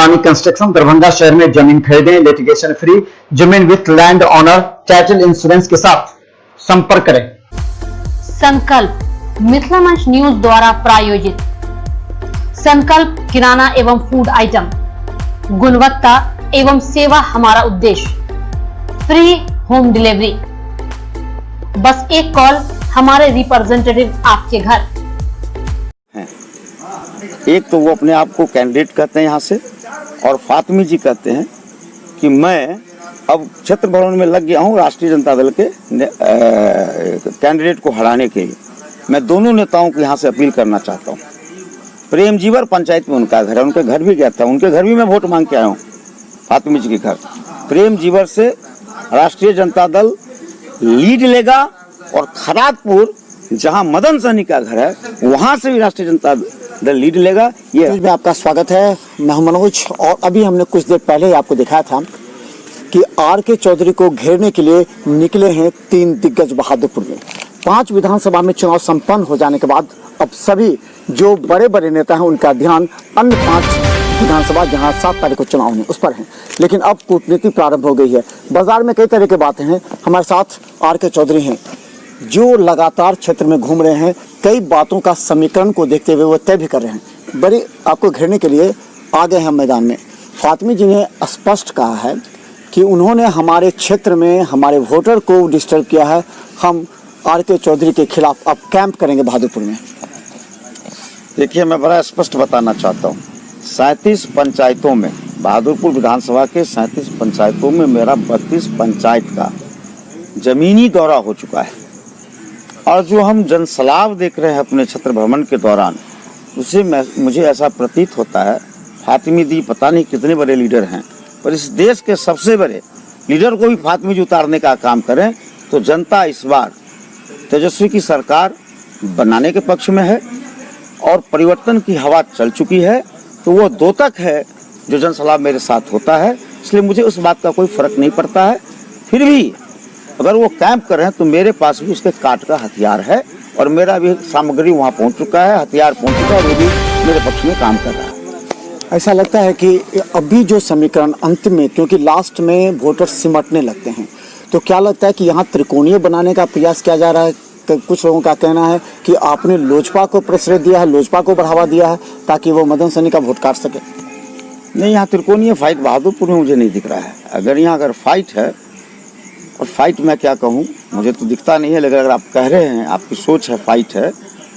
Construction Darbhanga शहर में जमीन खरीदें लिटिगेशन फ्री जमीन with land owner title insurance के साथ संपर्क करें। संकल्प मिथिला मंच न्यूज द्वारा प्रायोजित संकल्प किराना एवं फूड आइटम, गुणवत्ता एवं सेवा हमारा उद्देश्य, फ्री होम डिलीवरी। बस एक कॉल, हमारे रिप्रेजेंटेटिव आपके घर। एक तो वो अपने आप को कैंडिडेट कहते हैं यहाँ से, और फातिमी जी कहते हैं कि मैं अब क्षेत्र भवन में लग गया हूँ राष्ट्रीय जनता दल के कैंडिडेट को हराने के लिए। मैं दोनों नेताओं को यहाँ से अपील करना चाहता हूँ। प्रेम जीवर पंचायत में उनका घर है, उनके घर भी गया था, उनके घर भी मैं वोट मांग के आया हूँ, फातिमी जी के घर। प्रेम जीवर से राष्ट्रीय जनता दल लीड लेगा, और खरादपुर जहाँ मदन सहनी का घर है वहाँ से भी राष्ट्रीय जनता दल लीड लेगा। ये में आपका स्वागत है। मैं हूं मनोज, और अभी हमने कुछ देर पहले आपको दिखाया था कि आर.के. चौधरी को घेरने के लिए निकले हैं 3 दिग्गज बहादुरपुर में। 5 विधानसभा में चुनाव संपन्न हो जाने के बाद अब सभी जो बड़े बड़े नेता हैं उनका ध्यान अन्य 5 विधानसभा जहां 7 तारीख को चुनाव है उस पर है। लेकिन अब कूटनीति प्रारंभ हो गई है। बाजार में कई तरह की बातें हैं। हमारे साथ आर.के. चौधरी हैं जो लगातार क्षेत्र में घूम रहे हैं, कई बातों का समीकरण को देखते हुए वो तय भी कर रहे हैं। बड़े आपको घेरने के लिए आ गए हैं मैदान में। फातिमी जी ने स्पष्ट कहा है कि उन्होंने हमारे क्षेत्र में हमारे वोटर को डिस्टर्ब किया है। हम आर.के. चौधरी के खिलाफ अब कैंप करेंगे बहादुरपुर में। देखिए, मैं बड़ा स्पष्ट बताना चाहता हूँ। 37 पंचायतों में, बहादुरपुर विधानसभा के 37 पंचायतों में मेरा 32 पंचायत का जमीनी दौरा हो चुका है। और जो हम जनसलाव देख रहे हैं अपने क्षेत्र भ्रमण के दौरान, उसे मुझे ऐसा प्रतीत होता है फातिमी दी पता नहीं कितने बड़े लीडर हैं, पर इस देश के सबसे बड़े लीडर को भी फातिमी जी उतारने का काम करें तो जनता इस बार तेजस्वी की सरकार बनाने के पक्ष में है, और परिवर्तन की हवा चल चुकी है। तो वो दोतक है जो जनसलाव मेरे साथ होता है, इसलिए मुझे उस बात का कोई फर्क नहीं पड़ता है। फिर भी अगर वो कैंप कर रहे हैं तो मेरे पास भी उसके काट का हथियार है, और मेरा भी सामग्री वहाँ पहुँच चुका है, हथियार पहुँच चुका है, वो भी मेरे पक्ष में काम कर रहा है। ऐसा लगता है कि अभी जो समीकरण अंत में, क्योंकि लास्ट में वोटर सिमटने लगते हैं, तो क्या लगता है कि यहाँ त्रिकोणीय बनाने का प्रयास किया जा रहा है? कुछ लोगों का कहना है कि आपने लोजपा को प्रश्रय दिया है, लोजपा को बढ़ावा दिया है ताकि वो मदन सहनी का वोट काट सके। नहीं, यहाँ त्रिकोणीय फाइट बहादुरपुर में मुझे नहीं दिख रहा है। अगर यहाँ फाइट है, और फाइट मैं क्या कहूँ, मुझे तो दिखता नहीं है, लेकिन अगर आप कह रहे हैं, आपकी सोच है फाइट है,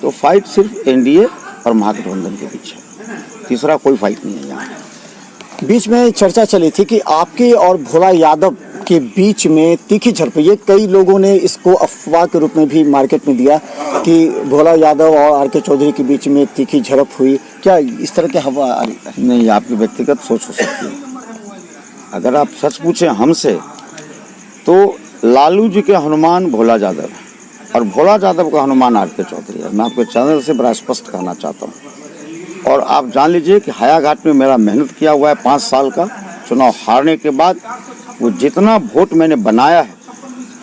तो फाइट सिर्फ एनडीए और महागठबंधन के बीच है। तीसरा कोई फाइट नहीं है यहाँ। बीच में चर्चा चली थी कि आपके और भोला यादव के बीच में तीखी झड़प। ये कई लोगों ने इसको अफवाह के रूप में भी मार्केट में दिया कि भोला यादव और आर.के. चौधरी के बीच में तीखी झड़प हुई। क्या इस तरह की हवा आ रही है? नहीं, आपकी व्यक्तिगत सोच हो सकती है। अगर आप सच पूछें हमसे, तो लालू जी के हनुमान भोला यादव है, और भोला यादव का हनुमान आर.के. चौधरी है। मैं आपके चैनल से बड़ा स्पष्ट कहना चाहता हूँ। और आप जान लीजिए कि हायाघाट में मेरा मेहनत किया हुआ है 5 साल का। चुनाव हारने के बाद वो जितना वोट मैंने बनाया है,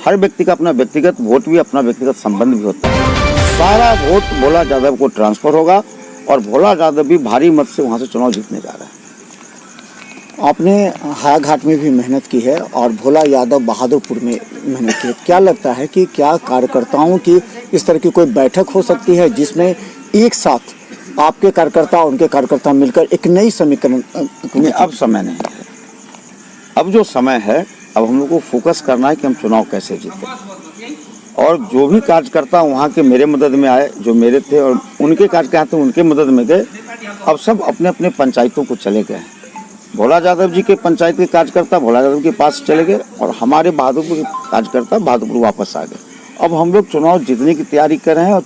हर व्यक्ति का अपना व्यक्तिगत वोट भी, अपना व्यक्तिगत संबंध भी होता है। सारा वोट भोला यादव को ट्रांसफर होगा, और भोला यादव भी भारी मत से वहाँ से चुनाव जीतने जा रहा है। आपने हायाघाट में भी मेहनत की है और भोला यादव बहादुरपुर में मेहनत की है। क्या लगता है कि क्या कार्यकर्ताओं की इस तरह की कोई बैठक हो सकती है जिसमें एक साथ आपके कार्यकर्ता और उनके कार्यकर्ता मिलकर एक नई समीकरण? अब समय नहीं है। अब जो समय है, अब हम लोग को फोकस करना है कि हम चुनाव कैसे जीतें। और जो भी कार्यकर्ता वहाँ के मेरे मदद में आए, जो मेरे थे, और उनके कार्यकर्ता उनके मदद में गए, अब सब अपने अपने पंचायतों को चले गए। भोला यादव जी के पंचायत के कार्यकर्ता भोला यादव के पास चले गए, और हमारे बहादुरपुर के कार्यकर्ता बहादुरपुर वापस आ गए। अब हम लोग चुनाव जीतने की तैयारी कर रहे हैं,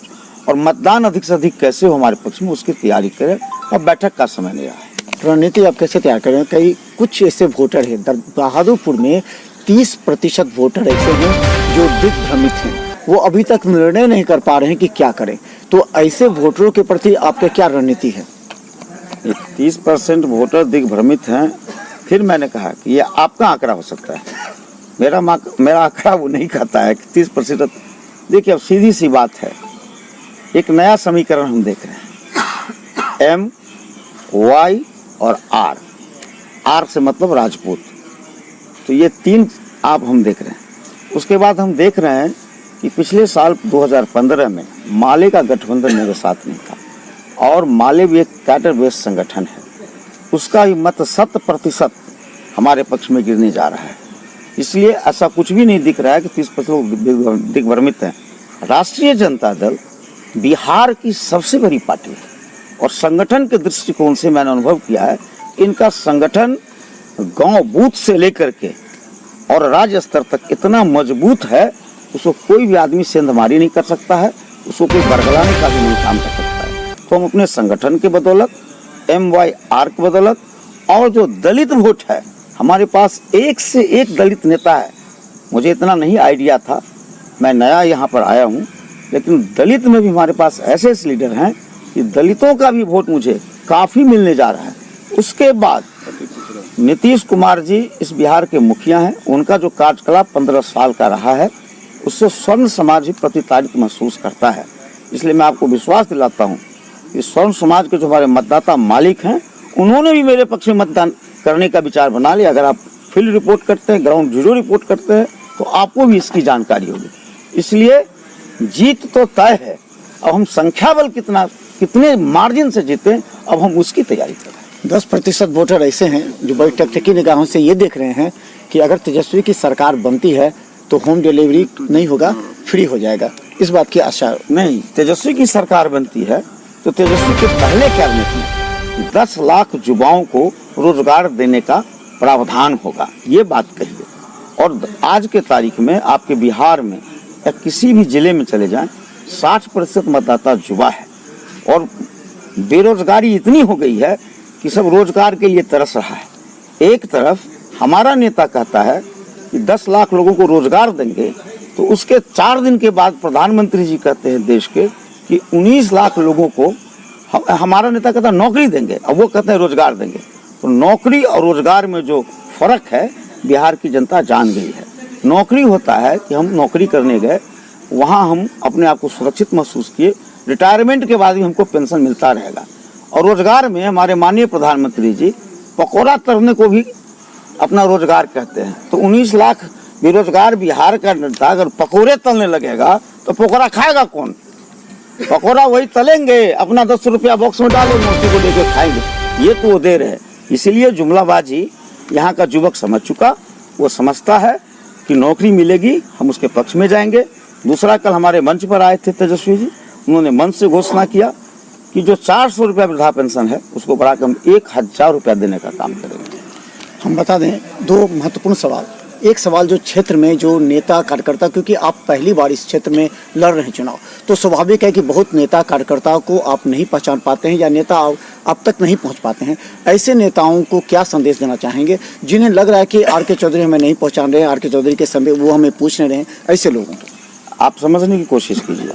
और मतदान अधिक से अधिक कैसे हो हमारे पक्ष में, उसकी तैयारी करें। अब बैठक का समय नहीं रहा है। रणनीति आप कैसे तैयार करें? कई कुछ ऐसे वोटर हैं बहादुरपुर में, 30% वोटर ऐसे हैं जो दिग्भ्रमित हैं, वो अभी तक निर्णय नहीं कर पा रहे हैं कि क्या करें। तो ऐसे वोटरों के प्रति आपका क्या रणनीति है? 30% वोटर दिग्भ्रमित हैं। फिर मैंने कहा कि ये आपका आंकड़ा हो सकता है, मेरा आंकड़ा वो नहीं कहता है कि 30%। देखिए, अब सीधी सी बात है, एक नया समीकरण हम देख रहे हैं, M, Y और R। आर से मतलब राजपूत। तो ये 3 आप हम देख रहे हैं। उसके बाद हम देख रहे हैं कि पिछले साल 2015 में माले का गठबंधन मेरे साथ नहीं था, और माले भी एक कैडर बेस्ड संगठन है, उसका ही मत 100% हमारे पक्ष में गिरने जा रहा है। इसलिए ऐसा कुछ भी नहीं दिख रहा है कि 30% लोग दिग्भ्रमित हैं। राष्ट्रीय जनता दल बिहार की सबसे बड़ी पार्टी है, और संगठन के दृष्टिकोण से मैंने अनुभव किया है कि इनका संगठन गांव बूथ से लेकर के और राज्य स्तर तक इतना मजबूत है, उसको कोई भी आदमी सेंधमारी नहीं कर सकता है, उसको कोई बरगलाने का भी नहीं काम कर सकता है। तो हम अपने संगठन के बदौलत, MYR के बदौलत, और जो दलित वोट है, हमारे पास एक से एक दलित नेता है। मुझे इतना नहीं आइडिया था, मैं नया यहाँ पर आया हूँ, लेकिन दलित में भी हमारे पास ऐसे लीडर हैं कि दलितों का भी वोट मुझे काफ़ी मिलने जा रहा है। उसके बाद नीतीश कुमार जी इस बिहार के मुखिया हैं, उनका जो कार्यकलाप 15 साल का रहा है, उससे स्वर्ण समाज ही प्रतिताड़ित महसूस करता है। इसलिए मैं आपको विश्वास दिलाता हूँ कि स्वर्ण समाज के जो हमारे मतदाता मालिक हैं, उन्होंने भी मेरे पक्ष में मतदान करने का विचार बना लिया। अगर आप फील्ड रिपोर्ट करते हैं, ग्राउंड जीरो रिपोर्ट करते हैं, तो आपको भी इसकी जानकारी होगी। इसलिए जीत तो तय है, अब हम संख्या बल कितने मार्जिन से जीते, अब हम उसकी तैयारी कर रहे हैं। 10% वोटर ऐसे हैं जो बड़ी टकटकी निगाहों से ये देख रहे हैं कि अगर तेजस्वी की सरकार बनती है तो होम डिलीवरी नहीं होगा, फ्री हो जाएगा। इस बात की आशा नहीं, तेजस्वी की सरकार बनती है तो तेजस्वी के पहले कैबिनेट में 10 लाख युवाओं को रोजगार देने का प्रावधान होगा, ये बात कहिए। और आज के तारीख में आपके बिहार में या किसी भी जिले में चले जाएं, 60% मतदाता युवा है, और बेरोजगारी इतनी हो गई है कि सब रोजगार के लिए तरस रहा है। एक तरफ हमारा नेता कहता है कि 10 लाख लोगों को रोजगार देंगे, तो उसके 4 दिन के बाद प्रधानमंत्री जी कहते हैं देश के कि 19 लाख लोगों को हमारा नेता कहता है नौकरी देंगे, अब वो कहते हैं रोजगार देंगे। तो नौकरी और रोजगार में जो फर्क है बिहार की जनता जान गई है। नौकरी होता है कि हम नौकरी करने गए, वहाँ हम अपने आप को सुरक्षित महसूस किए, रिटायरमेंट के बाद भी हमको पेंशन मिलता रहेगा। और रोजगार में हमारे माननीय प्रधानमंत्री जी पकौड़ा तलने को भी अपना रोजगार कहते हैं। तो 19 लाख बेरोजगार बिहार का नेता अगर पकौड़े तलने लगेगा तो पकौड़ा खाएगा कौन? पकौड़ा वही तलेंगे, अपना 10 रुपया बॉक्स में डालो, नौकरी को लेकर खाएंगे। ये तो वो दे रहे। इसीलिए जुमलाबाजी यहाँ का युवक समझ चुका, वो समझता है कि नौकरी मिलेगी, हम उसके पक्ष में जाएंगे। दूसरा, कल हमारे मंच पर आए थे तेजस्वी जी, उन्होंने मंच से घोषणा किया कि जो 400 रुपया वृद्धा पेंशन है उसको बढ़ाकर हम 1000 रुपया देने का काम करेंगे। हम बता दें 2 महत्वपूर्ण सवाल। एक सवाल जो क्षेत्र में जो नेता कार्यकर्ता, क्योंकि आप पहली बार इस क्षेत्र में लड़ रहे हैं चुनाव, तो स्वाभाविक है कि बहुत नेता कार्यकर्ताओं को आप नहीं पहचान पाते हैं या नेता अब तक नहीं पहुंच पाते हैं। ऐसे नेताओं को क्या संदेश देना चाहेंगे जिन्हें लग रहा है कि आर.के. चौधरी हमें नहीं पहचान रहे हैं, आर.के. चौधरी के समय वो हमें पूछ नहीं रहे हैं? ऐसे लोगों को आप समझने की कोशिश कीजिए।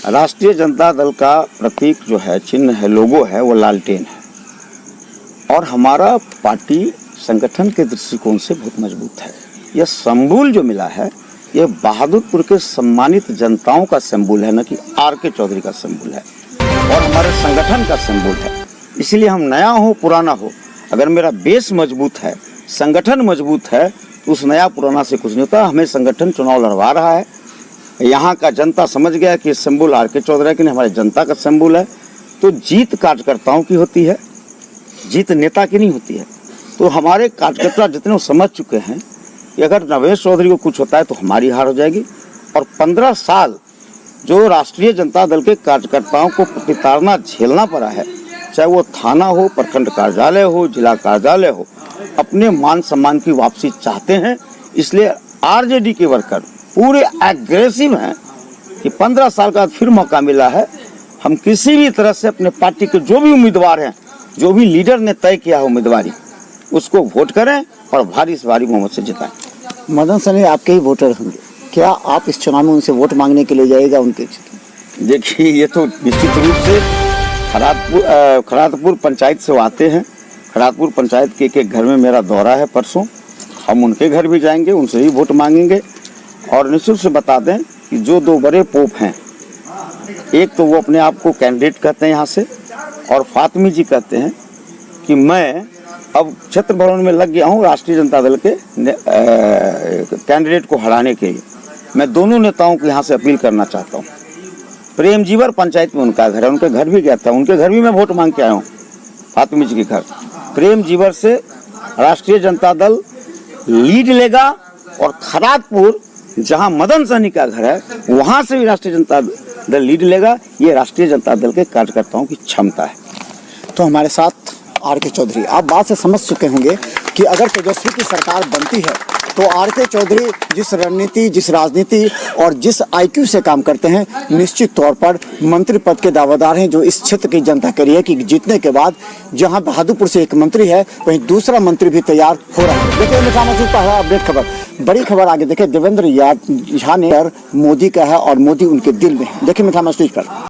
राष्ट्रीय जनता दल का प्रतीक जो है, चिन्ह है, लोगो है, वो लालटेन है, और हमारा पार्टी संगठन के दृष्टिकोण से बहुत मजबूत है। यह संबुल जो मिला है, यह बहादुरपुर के सम्मानित जनताओं का सिंबल है, न कि आर.के. चौधरी का सिंबल है, और हमारे संगठन का सिंबल है। इसलिए हम नया हो पुराना हो, अगर मेरा बेस मजबूत है, संगठन मजबूत है, तो उस नया पुराना से कुछ नहीं होता। हमें संगठन चुनाव लड़वा रहा है, यहाँ का जनता समझ गया कि सिंबल आर.के. चौधरी की नहीं, हमारी जनता का सिंबल है। तो जीत कार्यकर्ताओं की होती है, जीत नेता की नहीं होती है। तो हमारे कार्यकर्ता जितने समझ चुके हैं कि अगर नवेश चौधरी को कुछ होता है तो हमारी हार हो जाएगी। और 15 साल जो राष्ट्रीय जनता दल के कार्यकर्ताओं को प्रतिताड़ना झेलना पड़ा है, चाहे वो थाना हो, प्रखंड कार्यालय हो, जिला कार्यालय हो, अपने मान सम्मान की वापसी चाहते हैं। इसलिए आरजेडी के वर्कर पूरे एग्रेसिव हैं कि 15 साल का फिर मौका मिला है, हम किसी भी तरह से अपने पार्टी के जो भी उम्मीदवार हैं, जो भी लीडर ने तय किया है उम्मीदवारी, उसको वोट करें और भारी से भारी बहुमत से जिताएं। मदन सनी आपके ही वोटर होंगे, क्या आप इस चुनाव में उनसे वोट मांगने के लिए जाइएगा उनके? देखिए, ये तो निश्चित रूप से खरातपुर पंचायत से आते हैं। खरातपुर पंचायत के एक घर में मेरा दौरा है परसों, हम उनके घर भी जाएंगे, उनसे ही वोट मांगेंगे। और निश्चित से बता दें कि जो 2 बड़े पोप हैं, एक तो वो अपने आप को कैंडिडेट कहते हैं यहाँ से, और फातिमी जी कहते हैं कि मैं अब क्षेत्र भवन में लग गया हूँ राष्ट्रीय जनता दल के कैंडिडेट को हराने के लिए। मैं दोनों नेताओं को यहाँ से अपील करना चाहता हूँ। प्रेमजीवर पंचायत में उनका घर है, उनके घर भी गया था, उनके घर भी मैं वोट मांग के आया हूँ, फातिमा जी के घर। प्रेमजीवर से राष्ट्रीय जनता दल लीड लेगा और खरादपुर जहाँ मदन सहनी का घर है वहाँ से भी राष्ट्रीय जनता दल लीड लेगा। ये राष्ट्रीय जनता दल के कार्यकर्ताओं की क्षमता है। तो हमारे साथ आर.के. चौधरी, आप बात से समझ चुके होंगे कि अगर तेजस्वी की सरकार बनती है तो आर.के. चौधरी जिस रणनीति, जिस राजनीति और जिस आईक्यू से काम करते हैं, निश्चित तौर पर मंत्री पद के दावेदार हैं, जो इस क्षेत्र की जनता कह रही है कि जीतने के बाद जहां बहादुरपुर से एक मंत्री है वहीं दूसरा मंत्री भी तैयार हो रहा है। देखिए मिठा मजदूर पहला अपडेट खबर, बड़ी खबर आगे देखिए। देवेंद्र झा ने मोदी का है और मोदी उनके दिल में है। देखिए मिठा मजदूर पर।